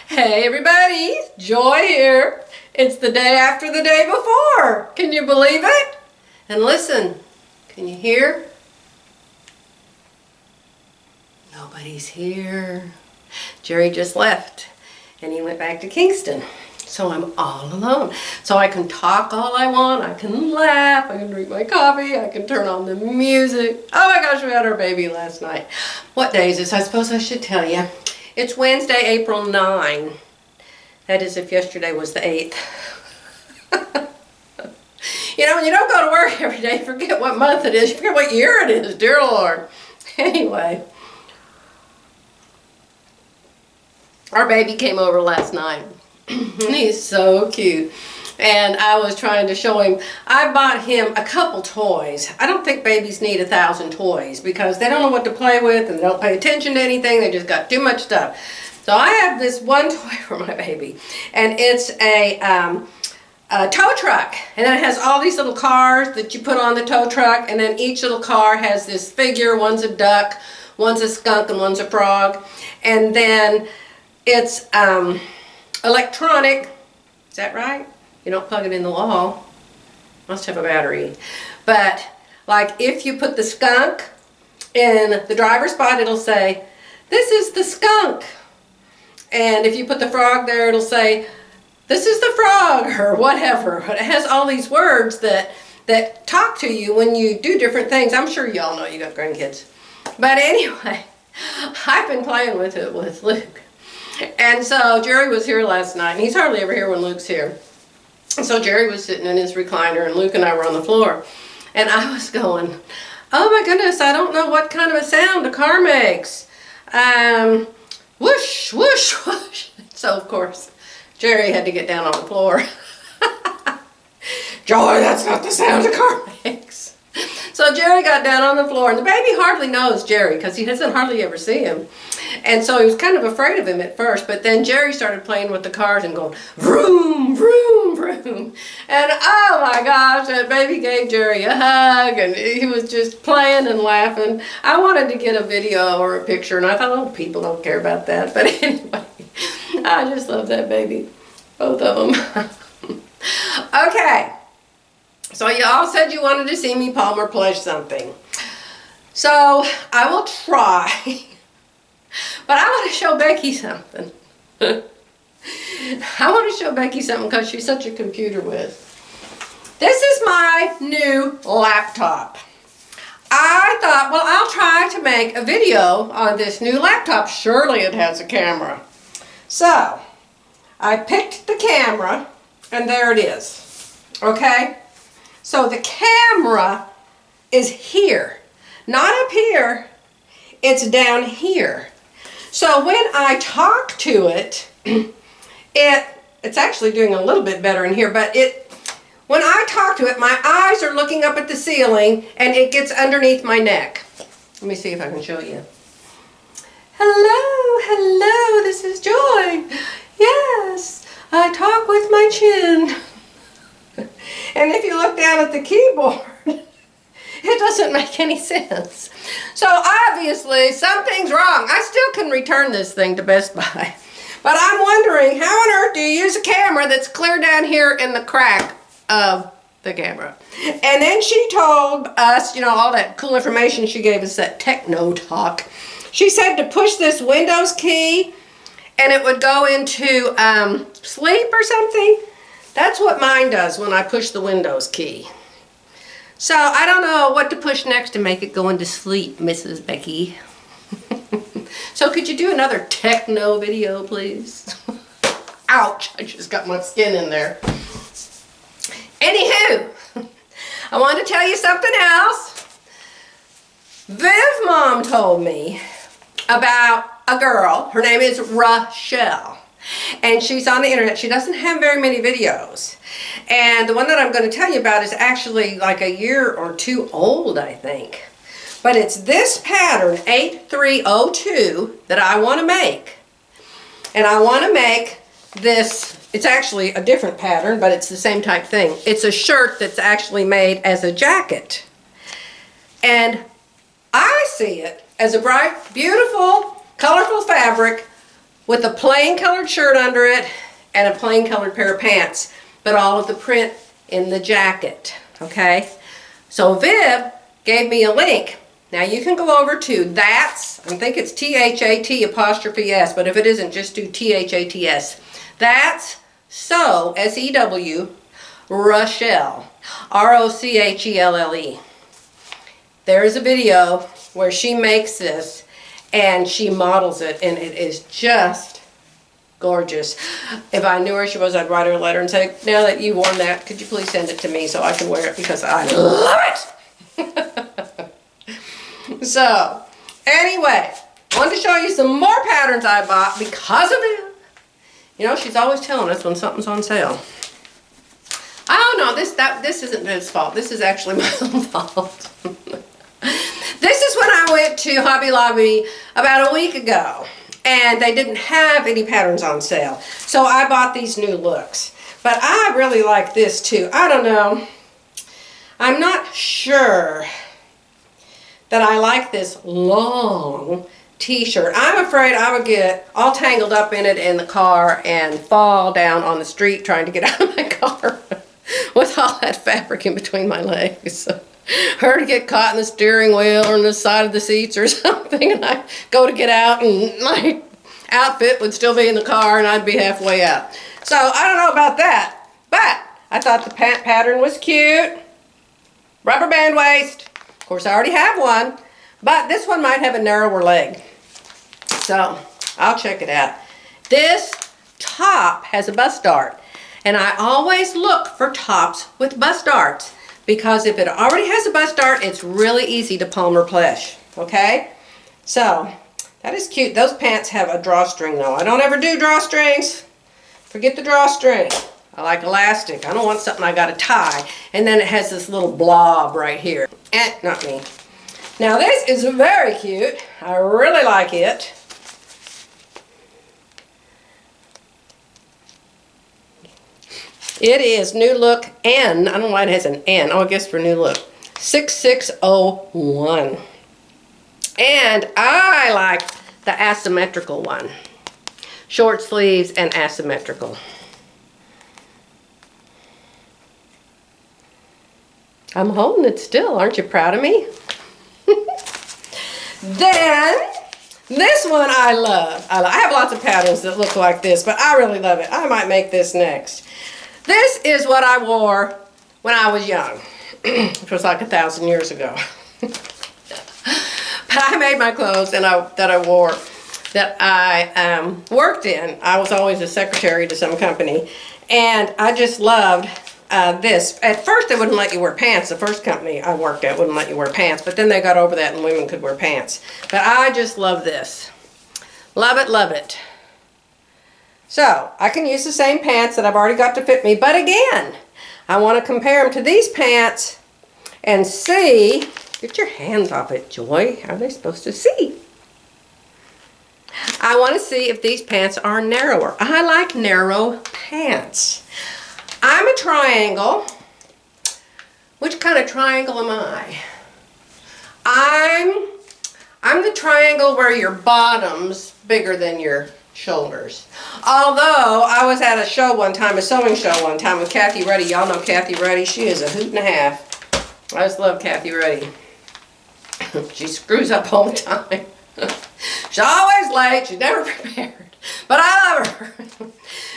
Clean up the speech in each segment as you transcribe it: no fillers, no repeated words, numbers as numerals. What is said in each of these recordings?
Hey everybody, Joy here. It's the day after the day before. Can you believe it? And listen, can you hear? Nobody's here. Jerry just left and he went back to Kingston. So I'm all alone. So I can talk all I want, I can laugh, I can drink my coffee, I can turn on the music. Oh my gosh, we had our baby last night. What day is this? I suppose I should tell you. It's Wednesday, April 9. That is if yesterday was the 8th. You know, when you don't go to work every day, you forget what month it is, you forget what year it is, dear Lord. Anyway. Our baby came over last night. He's so cute. And I was trying to show him, I bought him a couple toys. I don't think babies need 1,000 toys because they don't know what to play with and they don't pay attention to anything. They just got too much stuff. So I have this one toy for my baby, and it's a tow truck. And then it has all these little cars that you put on the tow truck, and then each little car has this figure. One's a duck, one's a skunk, and one's a frog. And then it's electronic. Is that right? You don't plug it in the wall. Must have a battery. But like if you put the skunk in the driver's spot, it'll say, "This is the skunk." And if you put the frog there, it'll say, "This is the frog," or whatever. It has all these words that talk to you when you do different things. I'm sure y'all know you got grandkids. But anyway, I've been playing with it with Luke. And so Jerry was here last night, and he's hardly ever here when Luke's here. So Jerry was sitting in his recliner, and Luke and I were on the floor. And I was going, "Oh my goodness, I don't know what kind of a sound a car makes. Whoosh, whoosh, whoosh." So of course, Jerry had to get down on the floor. "Joy, that's not the sound a car makes." So Jerry got down on the floor, and the baby hardly knows Jerry because he doesn't hardly ever see him. And so he was kind of afraid of him at first, but then Jerry started playing with the cars and going, vroom, vroom, vroom. And oh my gosh, that baby gave Jerry a hug, and he was just playing and laughing. I wanted to get a video or a picture, and I thought, oh, people don't care about that. But anyway, I just love that baby, both of them. Okay. So you all said you wanted to see me palm or pledge something. So I will try. But I want to show Becky something. I want to show Becky something because she's such a computer whiz. This is my new laptop. I thought, well, I'll try to make a video on this new laptop. Surely it has a camera. So I picked the camera, and there it is. Okay? So the camera is here, not up here, it's down here. So when I talk to it, it's actually doing a little bit better in here, but when I talk to it, my eyes are looking up at the ceiling and it gets underneath my neck. Let me see if I can show you. Hello, hello, this is Joy. Yes, I talk with my chin. And if you look down at the keyboard, it doesn't make any sense. So obviously something's wrong. I still can return this thing to Best Buy. But I'm wondering, how on earth do you use a camera that's clear down here in the crack of the camera? And then she told us, you know, all that cool information she gave us, that techno talk. She said to push this Windows key and it would go into sleep or something. That's what mine does when I push the Windows key. So I don't know what to push next to make it go into sleep, Mrs. Becky. So could you do another techno video, please? Ouch, I just got my skin in there. Anywho, I wanted to tell you something else. Viv Mom told me about a girl. Her name is Rochelle. And she's on the internet. She doesn't have very many videos. And the one that I'm going to tell you about is actually like a year or two old, I think. But it's this pattern, 8302, that I want to make. And I want to make this, it's actually a different pattern, but it's the same type thing. It's a shirt that's actually made as a jacket. And I see it as a bright, beautiful, colorful fabric with a plain colored shirt under it and a plain colored pair of pants, but all with the print in the jacket, okay? So Viv gave me a link. Now you can go over to That's, I think it's THAT''S, but if it isn't, just do THATS. That's Sew, S-E-W, Rochelle, R-O-C-H-E-L-L-E. There's a video where she makes this and she models it, and it is just gorgeous. If I knew where she was, I'd write her a letter and say, now that you've worn that, could you please send it to me so I can wear it, because I love it. So, anyway, I wanted to show you some more patterns I bought because of it. You know, she's always telling us when something's on sale. Oh no, this isn't his fault. This is actually my own fault. This is when I went to Hobby Lobby about a week ago, and they didn't have any patterns on sale. So I bought these new looks. But I really like this too. I don't know. I'm not sure that I like this long t-shirt. I'm afraid I would get all tangled up in it in the car and fall down on the street trying to get out of my car with all that fabric in between my legs. Or to get caught in the steering wheel or in the side of the seats or something, and I go to get out and my outfit would still be in the car and I'd be halfway out. So I don't know about that, but I thought the pant pattern was cute. Rubber band waist. Of course, I already have one, but this one might have a narrower leg. So I'll check it out. This top has a bust dart, and I always look for tops with bust darts, because if it already has a bust dart, it's really easy to palm or plesh, okay? So that is cute. Those pants have a drawstring though. I don't ever do drawstrings. Forget the drawstring. I like elastic. I don't want something I gotta tie. And then it has this little blob right here. Not me. Now this is very cute. I really like it. It is New Look N. I don't know why it has an N. Oh, I guess for New Look. 6601. And I like the asymmetrical one. Short sleeves and asymmetrical. I'm holding it still. Aren't you proud of me? Then, this one I love. I have lots of patterns that look like this, but I really love it. I might make this next. This is what I wore when I was young, which was like 1,000 years ago. But I made my clothes that I wore, that I worked in. I was always a secretary to some company, and I just loved this. At first they wouldn't let you wear pants. The first company I worked at wouldn't let you wear pants, but then they got over that and women could wear pants. But I just love this. Love it, love it. So I can use the same pants that I've already got to fit me, but again, I want to compare them to these pants and see. Get your hands off it, Joy. How are they supposed to see? I want to see if these pants are narrower. I like narrow pants. I'm a triangle. Which kind of triangle am I? I'm the triangle where your bottom's bigger than your shoulders. Although I was at a show one time, a sewing show one time with Kathy Ruddy. Y'all know Kathy Ruddy. She is a hoot and a half. I just love Kathy Ruddy. She screws up all the time. She's always late. She's never prepared. But I love her.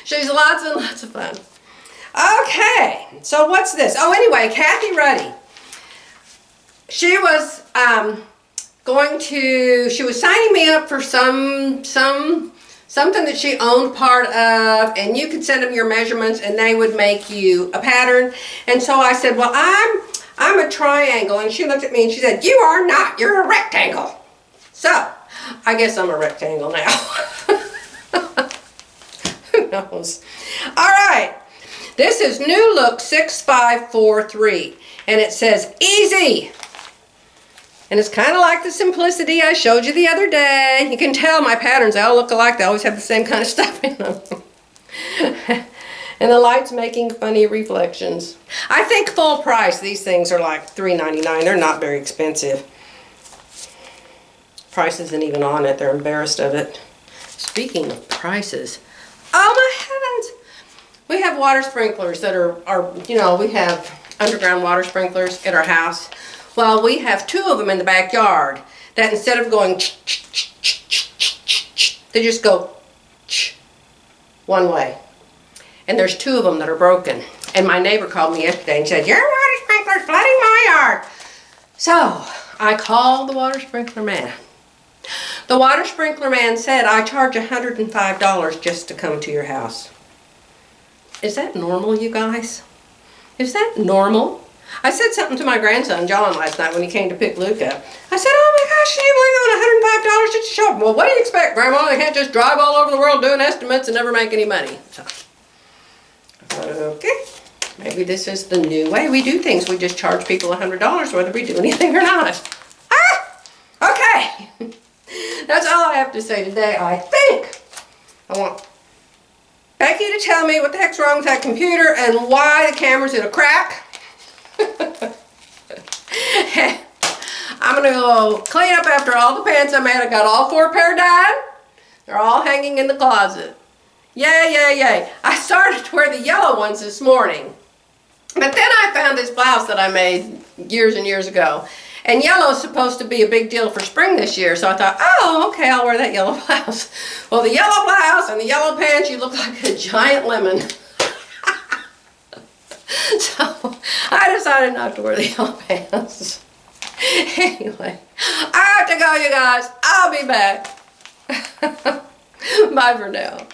She's lots and lots of fun. Okay, so what's this? Oh, anyway, Kathy Ruddy. She was she was signing me up for something that she owned part of, and you could send them your measurements and they would make you a pattern. And so I said, well, I'm a triangle. And she looked at me and she said, you are not, you're a rectangle. So I guess I'm a rectangle now. Who knows? All right. This is New Look 6543, and it says easy. And it's kind of like the simplicity I showed you the other day. You can tell my patterns, they all look alike. They always have the same kind of stuff in them. And the light's making funny reflections. I think full price, these things are like $3.99. They're not very expensive. Price isn't even on it. They're embarrassed of it. Speaking of prices, oh my heavens! We have water sprinklers that are you know, we have underground water sprinklers at our house. Well, we have 2 of them in the backyard that instead of going they just go one way. And there's 2 of them that are broken. And my neighbor called me yesterday and said, your water sprinkler's flooding my yard. So I called the water sprinkler man. The water sprinkler man said, I charge $105 just to come to your house. Is that normal, you guys? Is that normal? I said something to my grandson, John, last night when he came to pick Luke up. I said, oh my gosh, can you believe $105 just to show up? Well, what do you expect, Grandma? They can't just drive all over the world doing estimates and never make any money. So, I thought, okay, maybe this is the new way we do things. We just charge people $100 whether we do anything or not. Ah! Okay. That's all I have to say today, I think. I want Becky to tell me what the heck's wrong with that computer and why the camera's in a crack. I'm going to go clean up after all the pants I made. I got all 4 pair dyed. They're all hanging in the closet. Yay, yay, yay. I started to wear the yellow ones this morning. But then I found this blouse that I made years and years ago. And yellow is supposed to be a big deal for spring this year. So I thought, oh, okay, I'll wear that yellow blouse. Well, the yellow blouse and the yellow pants, you look like a giant lemon. So I decided not to wear the yellow pants. Anyway, I have to go, you guys. I'll be back. Bye for now.